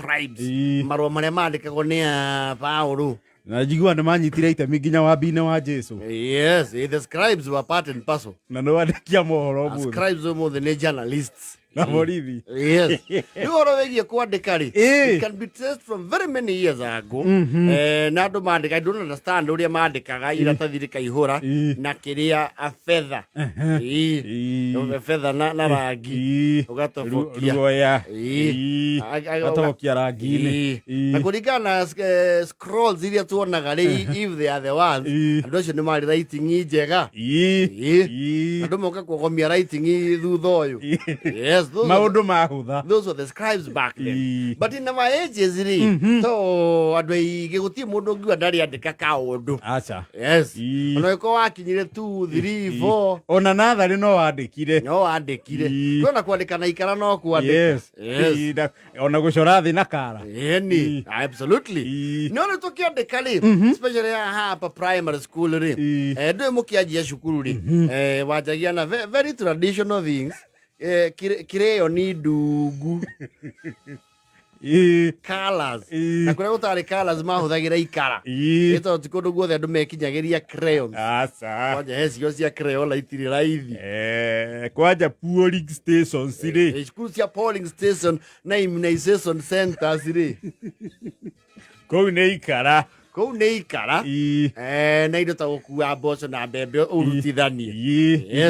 scribes marũa marĩa mandĩkagwo nĩ Paulo na njiguaga nĩ manyitire itemi nginya wambi-inĩ wa Jesu. Yes, the scribes were part and parcel. Na nĩ wandĩkia mohoro mũno. Scribes ũmũthĩ nĩ journalists. Na borithi. Yes. Nĩ ũhoro wĩgiĩ kwandĩka rĩ. It can be traced from very many years ago. Na andũ mandĩka, I don't understand ũrĩa mandĩkaga iratathi rĩkaihũra na kĩrĩa fedha. Fedha na rangi. Ũgatobokia. Ruoya. Gatobokia rangi-inĩ. Na kũringana scrolls iria tuonaga rĩ, if they are the ones, andũ acio nĩ marĩ writing njega. Andũ moka kũgomia writing thutha ũyũ. Yes. Those were the scribes back then. But in our ages, so adwai gĩgũtirĩ mũndũ ũngiuga ndarĩ andĩka kaũndũ. Acha. Yes. Ona ũko wakinyire 2, 3, 4. Ona natharĩ no wandĩkire. No wandĩkire. Kwĩna kwandĩka na ikara no kwandĩka. Yes. Ona gũcora thĩ na kara. Eni. Absolutely. No nĩ tũkĩandĩka rĩ, especially hapa primary school rĩ. Ndũĩ mũkĩanjia cukuru rĩ. Wanjagia na very traditional things. Kireo ni ndungu colors na kũrĩa gũtarĩ colors mahũthagĩra ikara ĩtondũ ti kũndũ guothe andũ mekinyagĩria crayons. Kwanja hecio cia crayola itirĩ raithi kwanja polling stations rĩ, cukuru cia polling station na immunization centers rĩ, kũu nĩ ikara. Kũu nĩ ikara na indo ta gũkua mboco na mbembe ũrutithanie.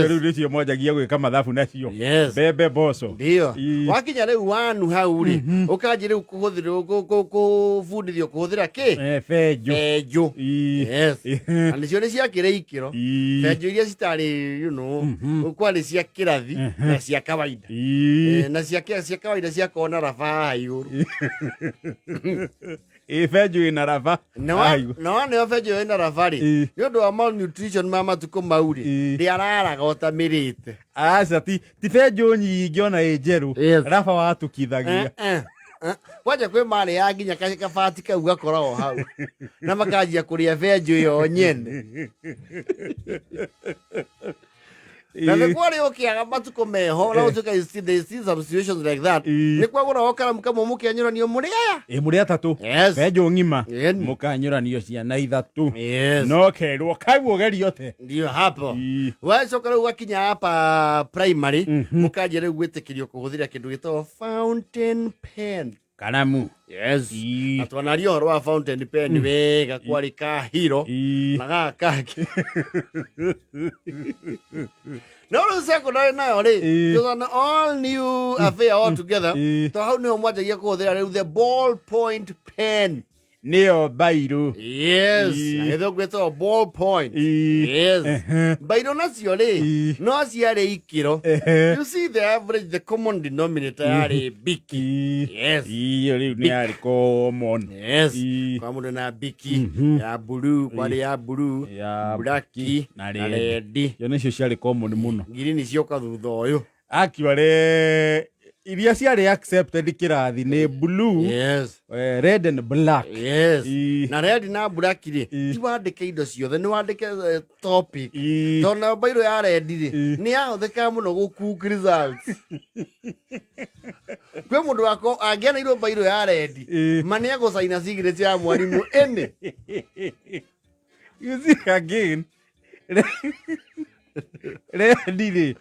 Rĩu nĩcio mwanjagia gwĩka mathabu nacio. Mbembe mboco. Ndio. Wakinya rĩu wanu hau rĩ, ũkanjia rĩu kũbundithio kũhũthĩra kĩ? Benjũ. Yes. Na nĩcio nĩ ciakĩrĩ ikĩro. Benjũ iria citarĩ, you know, kwarĩ cia kĩrathi na cia kawaida. Na cia kawaida ciakorwo na raba haha igũrũ. Benjũ ĩna raba. No nĩo benjũ ĩna raba rĩ, nĩ ũndũ wa malnutrition ma matukũ mau rĩ, ndĩararaga ũtamĩrĩte. Aca ti benjũ nyingĩ ona ĩ njerũ, raba watukithagia. Kwanja kwĩ marĩ ya nginya kabati kau gakoragwo hau na makanjia kũrĩa benjũ ĩyo nyene. Na nĩ kwarĩ ũkĩaga matukũ meho na ũtuĩka they see some situations like that. Nĩ kwagũragwo karamu kamwe mũkĩanyũranio mũrĩ aya. Mũrĩ atatũ. Benjũ ng'ima mũkanyũranio ciana ithatũ. No kerwo kau ũgerio te. Ndio hapo. Wacoka rĩu gakinya hapa primary mũkanjia rĩu gwĩtĩkĩrio kũhũthĩra kĩndũ gĩtagwo fountain pen. Karamu. Yes. Na twanaria ũhoro wa fountain pen wega kwarĩ ka Biro na gaka. No rĩu secondary nayo rĩ, it was an all new affair altogether. To hau nĩho mwanjagia kũhũthĩra rĩu the ball point pen. Nĩyo Biro. Yes. Na ĩtho gwĩtwo ball point. Yes. Biro nacio rĩ, no ciarĩ ikĩro. You see the average, the common denominator yarĩ biki. Yes. Iyo rĩu nĩ yarĩ common. Yes. Kwa mũndũ na biki ya blue, kwarĩ ya blue, blaki na red. Yo nĩcio ciarĩ common mũno. Green cioka thutha ũyũ. Actually iria ciarĩ accepted kĩrathi nĩ blue, red and black. Yes. Na red na black rĩ, ti wandĩke indo ciothe, nĩ wandĩke topic. Tondũ Biro ya red rĩ, nĩ yahũthĩkaga mũno gũcook results. Kwĩ mũndũ wako angĩanairwo Biro ya red, ma nĩ egũcaina signature ya mwarimũ ene. You see again. Ready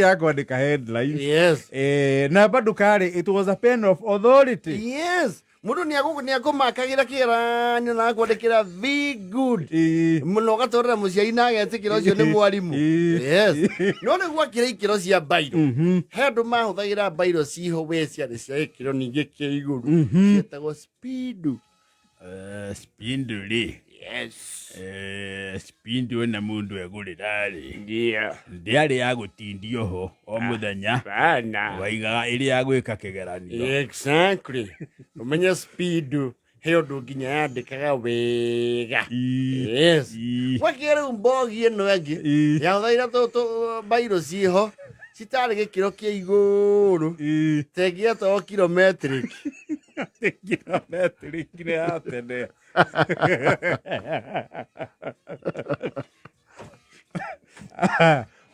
ya kuandika headlines. Yes. Na bado kare it was a pen of authority. Yes. Mũndũ nĩ agũmakagĩra kĩgeranio na akwandĩkĩra be good. Mũno gatwarĩra mũciari na agetĩkĩra ũcio nĩ mwarimũ. Yes. No nĩ gwakĩra ikĩro cia Biro. He andũ mahũthagĩra Biro ciho we ciarĩ cia gĩkĩro ningĩ kĩa igũrũ. Ciĩtagwo speedo. Speedo rĩ. Yes. Speedo na mũndũ egũrĩra rĩ. Ndĩarĩ ya gũtindio ho o mũthenya. Waigaga ĩrĩ ya gwĩka kĩgeranio. Exactly. Ũmenye speedo he ũndũ nginya yandĩkaga wega. Yes. Wakĩra rĩu mbogi ĩno ĩngĩ yahũthagĩra Biro ciho citarĩ gĩkĩro kĩa igũrũ. Tengĩetagwo kilometric. Kilometric nĩ ya tene.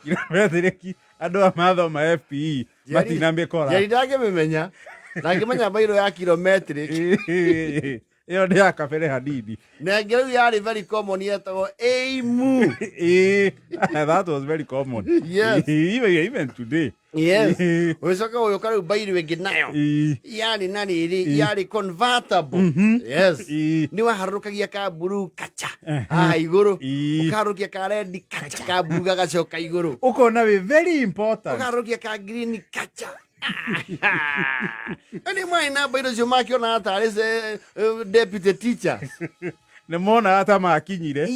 Kilometric andũ a mathoma FPE matinamĩkora. Ndangĩmĩmenya. Na ngĩmenya bairo ya kilometric. Iyo nĩ ya kabere hanini. Na ngĩrĩu yarĩ very common yetagwo aimu. That was very common. Yes. Even today. Yes. Ũcoka ũyũka rĩu bairo ĩngĩ nayo. Yarĩ na rĩrĩ, yarĩ convertible. Yes. Nĩ waharũrũkagia ka blue kacha. Igũrũ. Ũkaharũrũkia ka red kacha, ka blue gagacoka igũrũ. Ũkona wĩ very important. Ũkaharũrũkia ka green kacha. Ani mwana bairo cio makiona atarĩ deputy teachers. Nĩ mona ata makinyire.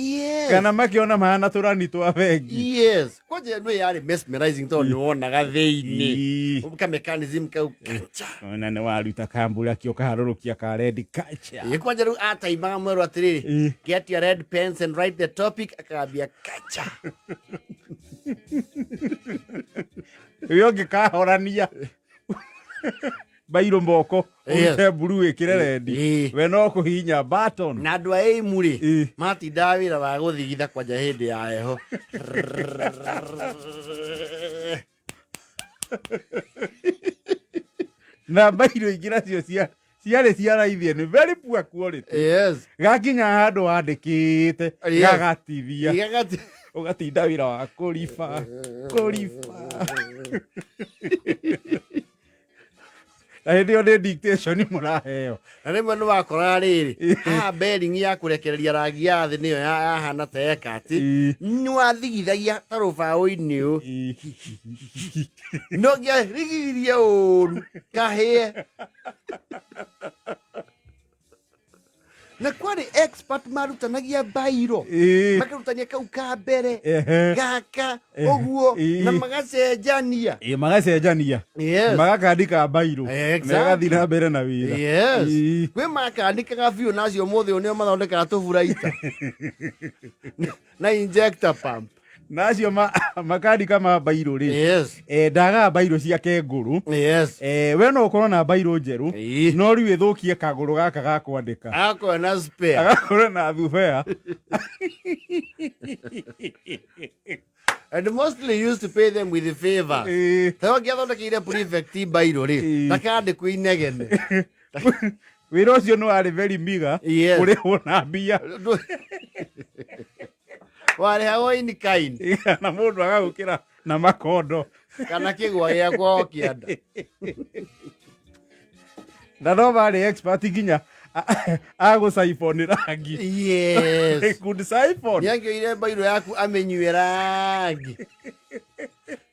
Kana makiona mahana tũrani twa bengi. Yes. Kwanja nĩ yarĩ mesmerizing tondũ nĩ wonaga thĩinĩ. Ka mechanism kau kacha. Ona nĩ waruta kambura kĩo kaharũrũkia ka red kacha. Kwanja rĩu ataimaga mwerũ atĩrĩrĩ, get your red pens and write the topic, akambia kacha. Uyo ngĩkahorania. Bairo mboko ũrute blue ĩkĩre red. We no kũhihinya button. Na andũ a aimu rĩ matindaga wĩra wa gũthigitha kwanja hĩndĩ ya heho. Na bairo ingĩ nacio ciarĩ cia raithi nĩ very poor quality. Yes. Gakinya handũ wandĩkĩte gagatithia. Ũgatinda wĩra wa kũriba. Na hĩndĩ ĩyo nĩ dictation mũraheo. Na rĩmwe nĩ wakora rĩrĩ, haha bearing ya kũrekereria rangi ya thĩ nĩyo yahana ta ekati, nĩ wathigithagia ta rũbaũ-inĩ ũũ. No ngĩarigithirie ũru kahĩe. Na kwarĩ expert marutanagia bairo. Makarutania kau ka mbere, gaka, ũguo, na magacenjania. Magacenjania. Magakandĩka bairo. Magathi na mbere na wĩra. Yes. Kwĩ makandĩkaga biũ nacio mũthĩ ũyũ nĩo mathondekaga tũburaita. Na injector pump. Nacio makandĩka ma bairo rĩ. Yes. Ndagaga bairo ciake ngũrũ. Yes. We no ũkorwo na bairo njerũ, no rĩu ĩthũkie kagũrũ gaka ga kwandĩka. Agakorwo na spare. Agakorwo na thubea. And mostly used to pay them with favors. Tayo ngĩathondekeire prefect bairo rĩ, ndakandĩkwo inegene. Wĩra ũcio nĩ warĩ very bigger kũrĩhwo na mbia. Warĩhagwo in kind. Na mũndũ agagũkĩra na makondo. Kana kĩgwa gĩa kwao kĩanda. Na no marĩ expert nginya agũcaiboni rangi. Yes. Good siphon. Nĩangĩoire bairo yaku amenyue rangi.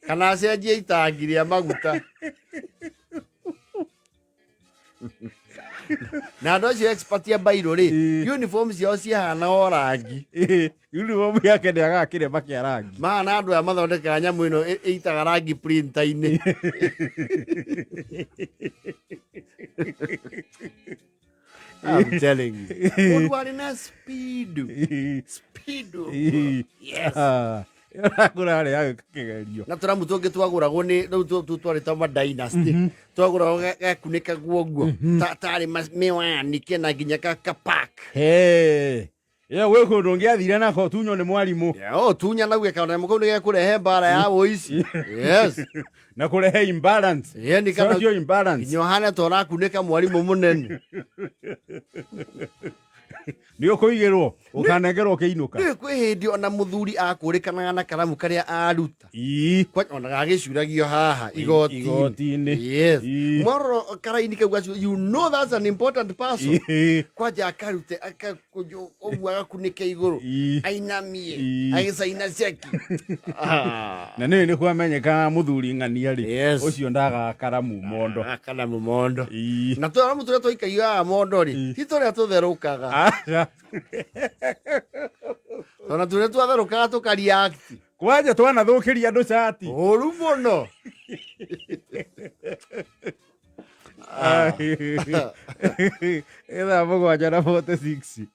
Kana acenjie itangi rĩa maguta. Na andũ acio expert ya bairo rĩ, uniform ciao ciahana o rangi. Uniform yake ndĩagaga kĩrema kĩa rangi. Mahana andũ aya mathondekaga nyamũ ĩno ĩitaga rangi printer-inĩ. I'm telling you. Mũndũ arĩ na speed. Yes. Kũrarĩ agĩka kĩgerio. Na tũramu tũngĩ twagũragwo nĩ rĩu twarĩ ta dynasty. Twagũragwo gakunĩkagwo ũguo. Tarĩ mĩwani kena nginya kapak. Ĩyo gwĩ kũndũ ũngĩathire nako tunywo nĩ mwarimũ. Tunya na gwĩka kanyamũ kau nĩ gekũrehe mbara ya ũici. Yes. Na kũrehe imbalance. Social imbalance. Nginya ũhane ta ũrakunĩka mwarimũ mũnene. Nĩ ũkũigĩrwo ũkanengerwo kĩinũka. Nĩ kwĩ hĩndĩ ona mũthuri akũrĩkanaga na karamu karĩa aruta. Ona gagĩcuragio haha igoti-inĩ. Yes. Mwarora karaini kau gacu, you know that's an important person. Kwanja akarute ũguo agakunĩke igũrũ. Ainamie agĩcaina ceki. Na nĩ kwamenyeka mũthuri ng'ania rĩ. Ũcio ndaga karamu mondo. Karamu mondo. Na tũramu tũrĩa tũikagia haha mondo rĩ, ti tũrĩa tũtherũkaga. Ona tũrĩa twatherũkaga tũkareact. Kwanja twanathũkĩria andũ cati. Ũru mũno. Ithaa mũgwanja na 46.